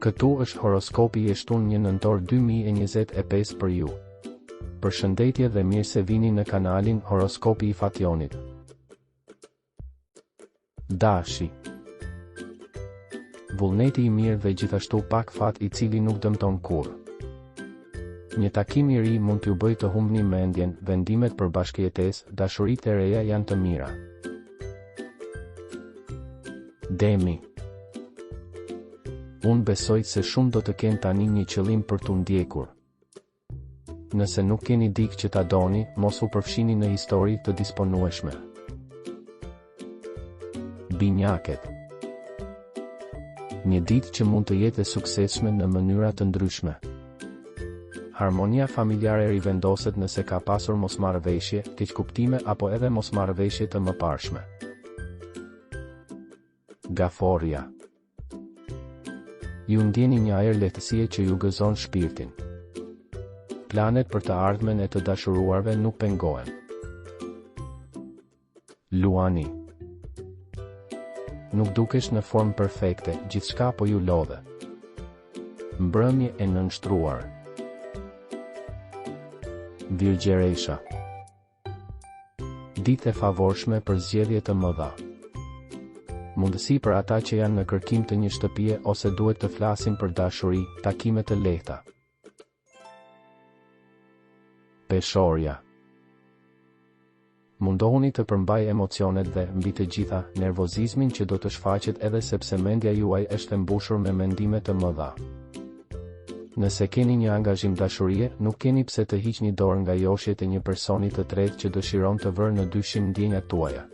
Këtu është horoskopi i shtunë 1 nëntor 2025 për ju. Përshëndetje dhe mirë se vini në kanalin Horoskopi i Fationit. Dashi. Vullneti i mirë dhe gjithashtu pak fat i cili nuk dëmton kurrë. Një takim i ri mund t'ju bëjë të humbni mendjen, vendimet për bashkëjetesë, dashuritë e reja janë të mira. Demi. Unë besoj se shumë do të kenë tani një qëllim për t'u ndjekur. Nëse nuk keni dikë që ta doni, mos u përfshini në histori të disponueshme. Binjaket. Një ditë që mund të jetë e suksesshme në mënyra të ndryshme. Harmonia familjare rivendoset nëse ka pasur mosmarrëveshje, keqkuptime apo edhe mosmarrëveshje të mëparshme. Gaforja. Ju ndjeni një ajër lehtësie që ju gëzon shpirtin. Planet për të ardhmen e të dashuruarve nuk pengohen. Luani. Nuk dukesh në formë perfekte, gjithçka po ju lodhe. Mbrëmje e nënshtruar. Virgjeresha. Ditë e favorshme për zgjedhje të mëdha. Mundësi për ata që janë në kërkim të një shtëpie ose duhet të flasin për dashuri, takime të lehta. Peshorja. Mundohuni të përmbaj emocionet dhe, mbi të gjitha, nervozizmin që do të shfaqet edhe sepse mendja juaj është e mbushur me mendime të mëdha. Nëse keni një angazhim dashurie, nuk keni pse të hiqni dorë nga joshjet e një personi të tretë që dëshiron të vërë në dyshim ndjenjat tuaja.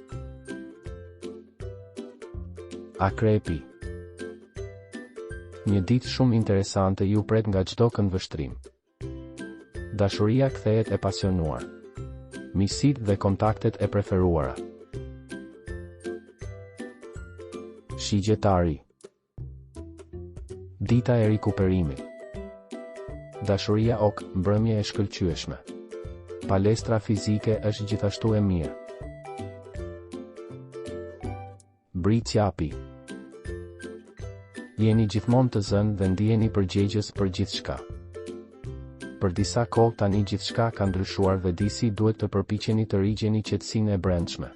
Akrepi. Një ditë shumë interesante ju pret nga çdo këndvështrim. Dashuria kthehet e pasionuar. Miqësitë dhe kontaktet e preferuara. Shigjetari. Dita e rikuperimit. Dashuria ok, mbrëmje e shkëlqyeshme. Palestra fizike është gjithashtu e mirë. Britsjapi. Jeni gjithmonë të zënë dhe ndiheni përgjegjës për gjithçka. Për disa kohë tani gjithçka ka ndryshuar dhe disi duhet të përpiqeni të rigjeni qetësinë e brendshme.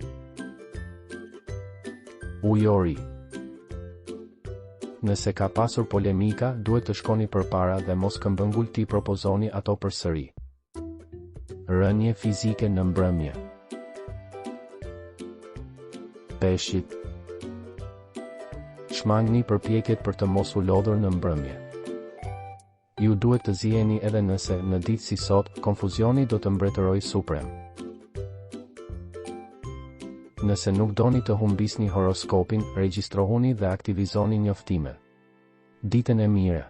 Ujori. Nëse ka pasur polemika, duhet të shkoni përpara dhe mos këmbëngull t'i propozoni ato përsëri. Rënje fizike në mbrëmje. Peshqit. Shmangni përpjekjet për të mos u lodhur në mbrëmje. Ju duhet të ziheni edhe nëse, në ditë si sot, konfuzioni do të mbretërojë suprem. Nëse nuk doni të humbisni horoskopin, regjistrohuni dhe aktivizoni njoftimet. Ditën e mire.